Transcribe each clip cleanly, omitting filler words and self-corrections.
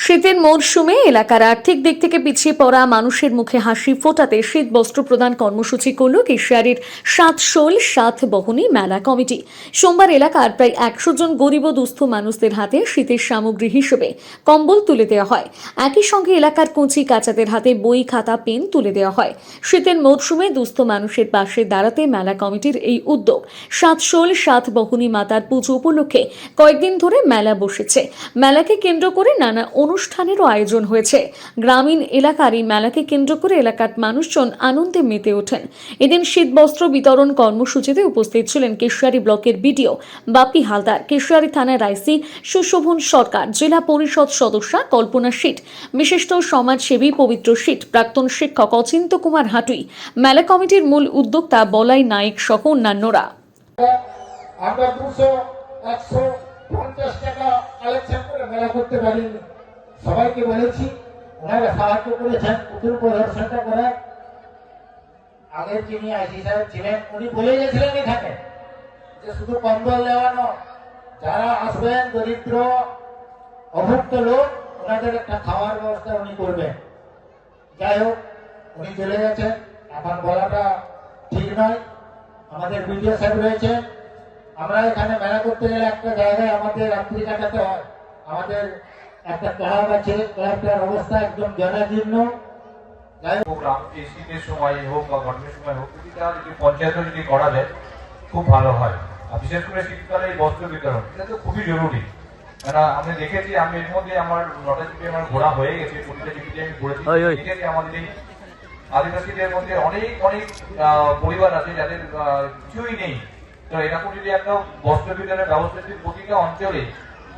শীতের মরশুমে এলাকার আর্থিক দিক থেকে পিছিয়ে পড়া মানুষের মুখে হাসি ফোটাতে শীত বস্ত্র প্রদান কর্মসূচি করল কেশিয়ারির সাতশোল সাতবহনী মেলা কমিটি। সোমবার এলাকার প্রায় 100 জন গরিব ও দুস্থ মানুষদের হাতে শীতের সামগ্রী হিসেবে কম্বল তুলে দেওয়া হয়। একই সঙ্গে এলাকার কচি কাচাদের হাতে বই, খাতা, পেন তুলে দেওয়া হয়। শীতের মরশুমে দুস্থ মানুষের পাশে দাঁড়াতে মেলা কমিটির এই উদ্যোগ। সাতশোল সাতবহনী মাতার পুজো উপলক্ষে কয়েকদিন ধরে মেলা বসেছে। মেলাকে কেন্দ্র করে নানা অনুষ্ঠানেরও আয়োজন হয়েছে। গ্রামীণ এলাকার এই মেলাকে কেন্দ্র করে এলাকার মানুষজন আনন্দে মেতে ওঠেন। এদিন শীতবস্ত্র বিতরণ কর্মসূচিতে উপস্থিত ছিলেন কেশিয়ারি ব্লকের বিডিও বাপি হালদার, কেশিয়ারি থানার আইসি সুশোভন সরকার, জেলা পরিষদ সদস্যা কল্পনা শীট, বিশিষ্ট সমাজসেবী পবিত্র শীট, প্রাক্তন শিক্ষক অচিন্ত কুমার হাটুই, মেলা কমিটির মূল উদ্যোক্তা বলাই নায়েক সহ অন্যান্যরা। আমরা 200-150 টাকা কালেকশন করে মেলা করতে পারিনি। সবাইকে বলেছি, ওনারা সাহায্য করেছেন পুতুল প্রদর্শনটা করে। আগের যিনি আইসি সাহেব ছিলেন উনি বলে গেছিলেন এখানে যে শুধু কম্বল দেওয়ানো, যারা আসবেন দরিদ্র অভুক্ত লোক ওনাদের একটা খাওয়ার ব্যবস্থা উনি করবেন। যাই হোক, উনি চলে গেছেন, এখন বলাটা ঠিক নয়। আমাদের বিডিও সাহেব রয়েছে। আমরা এখানে মেলা করতে গেলে একটা জায়গায় আমাদের রাত্রি কাটাতে হয়। আমাদের একটা ক্লাব আছে, ক্লাবটার অবস্থা একদম জরাজীর্ণ। প্রোগ্রাম এই শীতের সময় হোক বা গরমের সময় হোক, যদি তারা যদি পঞ্চায়েতও যদি করা যায় খুব ভালো হয়। আর বিশেষ করে শীতকালে এই বস্ত্র বিতরণ এটা তো খুবই জরুরি। কেননা আমি দেখেছি, আমি এর মধ্যে আমার 9টা জিপি আমার ঘোরা হয়ে গেছে, প্রতিটা জিপিতে আমি ঘুরেছি, দেখেছি আমাদের এই আদিবাসীদের মধ্যে অনেক অনেক পরিবার আছে যাদের কিছুই নেই। তো এরকম যদি একটা বস্ত্র বিতরণের ব্যবস্থা যদি প্রতিটা অঞ্চলে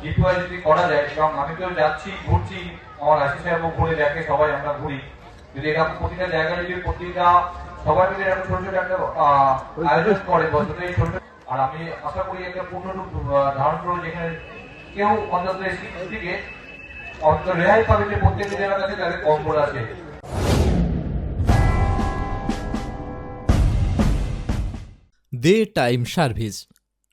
জিপিওয়াই যদি করা যায়, এবং আমি তো যাচ্ছি ঘুরছি, আমার আশি সাহেব ঘুরে দেখে, সবাই আমরা ঘুরি, যদি এরকম প্রতিটা জায়গায় যদি প্রতিটা সবাই মিলে এরকম ছোট ছোট একটা আয়োজন করে বছরে এই ছোট, আর আমি আশা করি একটা পূর্ণরূপ ধারণ করবো, যেখানে কেউ অন্তত শীত থেকে অন্তত রেহাই পাবে, যে প্রত্যেকটা জেলার কাছে তাদের কম্বল আছে। দে টাইম সার্ভিস,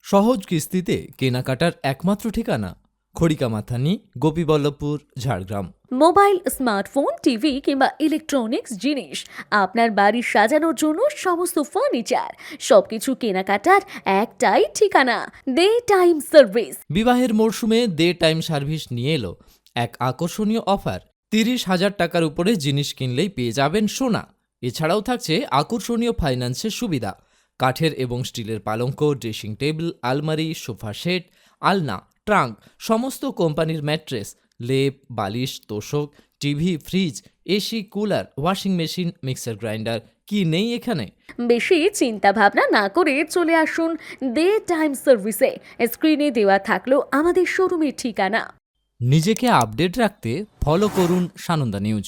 সহজ কিস্তিতে কেনাকাটার একমাত্র ঠিকানা, Kharikamathani, Gopiballavpur, Jhargram. Mobile, smartphone, TV কিংবা ইলেকট্রনিক্স জিনিস, আপনার বাড়ি সাজানোর জন্য সমস্ত ফার্নিচার, সবকিছু কেনাকাটার একটাই ঠিকানা, দে টাইম সার্ভিস। বিবাহের মরশুমে দে টাইম সার্ভিস নিয়ে এলো এক আকর্ষণীয় অফার। 30,000 টাকার উপরে জিনিস কিনলেই পেয়ে যাবেন সোনা। এছাড়াও থাকছে আকর্ষণীয় ফাইন্যান্সের সুবিধা। কাঠের এবং স্টিলের পালঙ্ক, ড্রেসিং টেবিল, আলমারি, সোফা সেট, আলনা, ট্রাঙ্ক, সমস্ত কোম্পানির ম্যাট্রেস, লেপ, বালিশ, তোশক, TV, fridge, AC, cooler, washing machine, mixer grinder, কি নেই এখানে? বেশি চিন্তা ভাবনা না করে চলে আসুন দে টাইম সার্ভিসে। স্ক্রিনে দেওয়া থাকলো আমাদের শোরুমের ঠিকানা। নিজেকে আপডেট রাখতে ফলো করুন সানন্দা নিউজ।